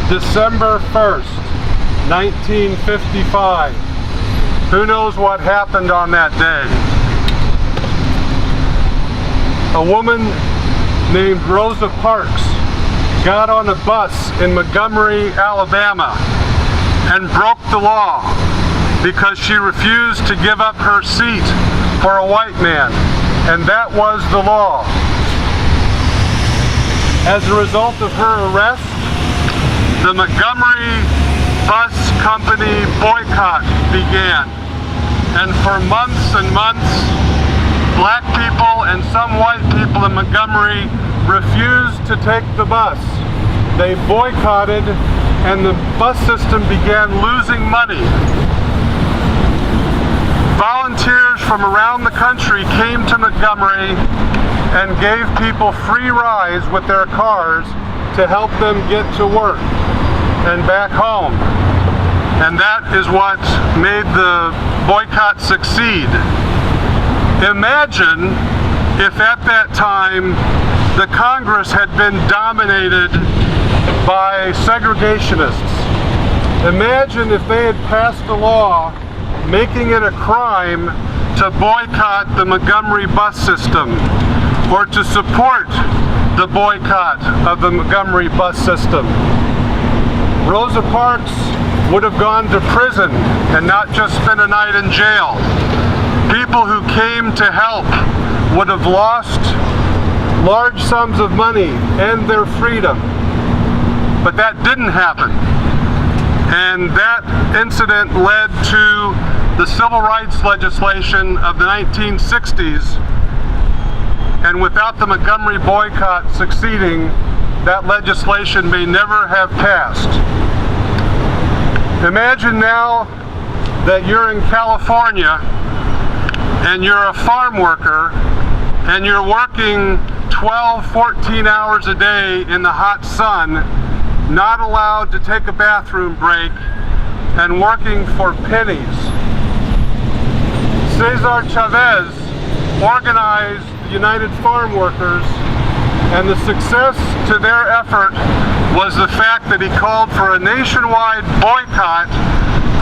December 1st, 1955. Who knows what happened on that day? A woman named Rosa Parks got on a bus in Montgomery, Alabama, and broke the law because she refused to give up her seat for a white man, and that was the law. As a result of her arrest, the Montgomery Bus Company boycott began, and for months and months, black people and some white people in Montgomery refused to take the bus. They boycotted, and the bus system began losing money. Volunteers from around the country came to Montgomery and gave people free rides with their cars to help them get to work and back home. And that is what made the boycott succeed. Imagine if at that time the Congress had been dominated by segregationists. Imagine if they had passed a law making it a crime to boycott the Montgomery bus system or to support the boycott of the Montgomery bus system. Rosa Parks would have gone to prison and not just spent a night in jail. People who came to help would have lost large sums of money and their freedom. But that didn't happen. And that incident led to the civil rights legislation of the 1960s. And without the Montgomery boycott succeeding, that legislation may never have passed. Imagine now that you're in California and you're a farm worker and you're working 12, 14 hours a day in the hot sun, not allowed to take a bathroom break, and working for pennies. Cesar Chavez organized the United Farm Workers, and the success to their effort was the fact that he called for a nationwide boycott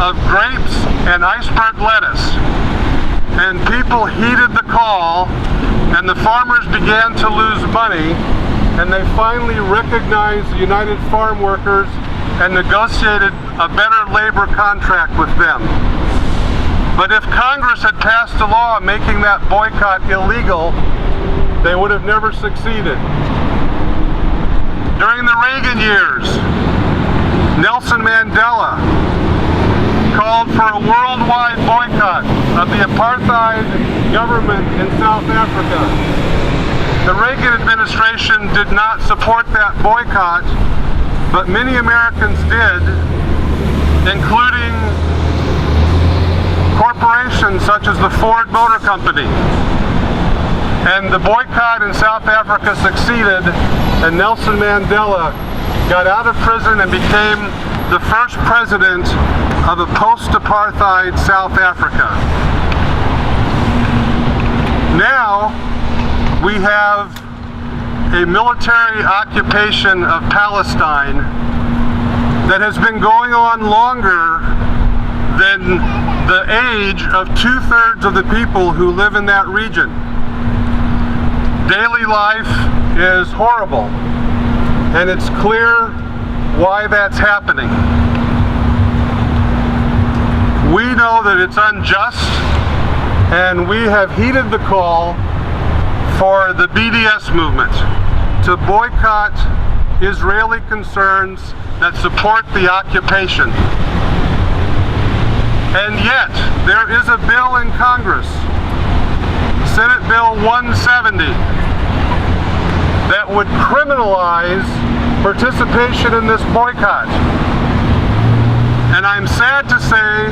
of grapes and iceberg lettuce. And people heeded the call, and the farmers began to lose money, and they finally recognized the United Farm Workers and negotiated a better labor contract with them. But if Congress had passed a law making that boycott illegal, they would have never succeeded. During the Reagan years, Nelson Mandela called for a worldwide boycott of the apartheid government in South Africa. The Reagan administration did not support that boycott, but many Americans did, including corporations such as the Ford Motor Company. And the boycott in South Africa succeeded, and Nelson Mandela got out of prison and became the first president of a post-apartheid South Africa. Now we have a military occupation of Palestine that has been going on longer than the age of 2/3 of the people who live in that region. Daily life is horrible, and it's clear why that's happening. We know that it's unjust, and we have heeded the call for the BDS movement to boycott Israeli concerns that support the occupation. And yet, there is a bill in Congress, Senate Bill 170, that would criminalize participation in this boycott. And I'm sad to say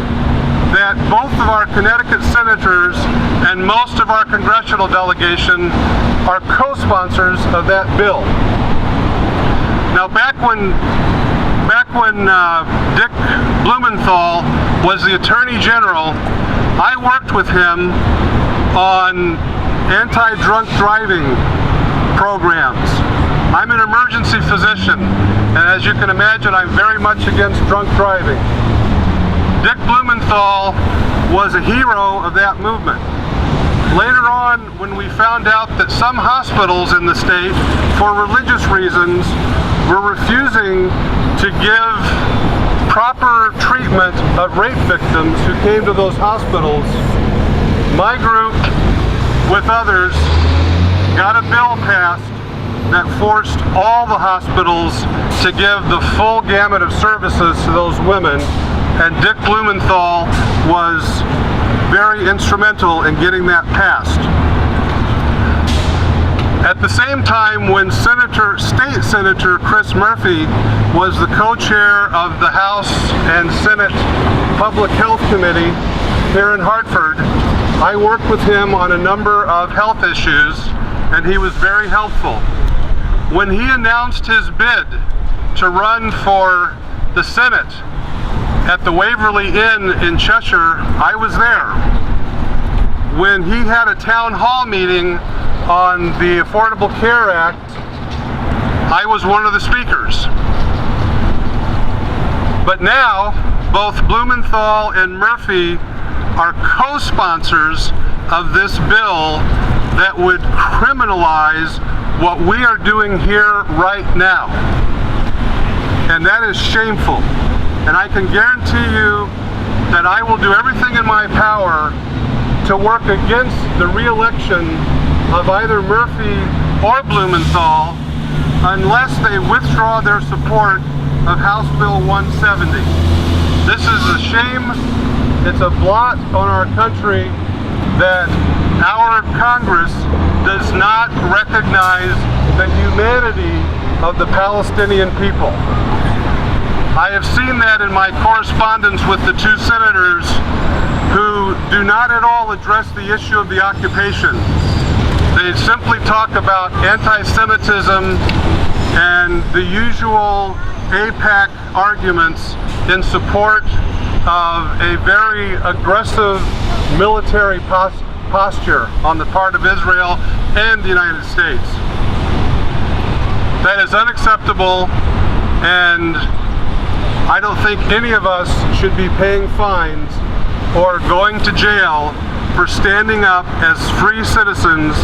that both of our Connecticut senators and most of our congressional delegation are co-sponsors of that bill. Now, back when Dick Blumenthal was the Attorney General, I worked with him on anti-drunk driving programs. I'm an emergency emergency physician, and as you can imagine, I'm very much against drunk driving. Dick Blumenthal was a hero of that movement. Later on, when we found out that some hospitals in the state, for religious reasons, were refusing to give proper treatment of rape victims who came to those hospitals, my group, with others, got a bill passed that forced all the hospitals to give the full gamut of services to those women, and Dick Blumenthal was very instrumental in getting that passed. At the same time, when State Senator Chris Murphy was the co-chair of the House and Senate Public Health Committee here in Hartford, I worked with him on a number of health issues, and he was very helpful. When he announced his bid to run for the Senate at the Waverly Inn in Cheshire, I was there. When he had a town hall meeting on the Affordable Care Act, I was one of the speakers. But now, both Blumenthal and Murphy are co-sponsors of this bill that would criminalize what we are doing here right now. And that is shameful. And I can guarantee you that I will do everything in my power to work against the re-election of either Murphy or Blumenthal unless they withdraw their support of House Bill 170. This is a shame. It's a blot on our country that our Congress does not recognize the humanity of the Palestinian people. I have seen that in my correspondence with the two senators who do not at all address the issue of the occupation. They simply talk about anti-Semitism and the usual AIPAC arguments in support of a very aggressive military posture on the part of Israel and the United States. That is unacceptable, and I don't think any of us should be paying fines or going to jail for standing up as free citizens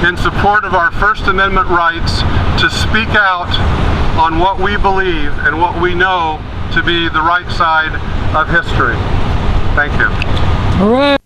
in support of our First Amendment rights to speak out on what we believe and what we know to be the right side of history. Thank you. All right.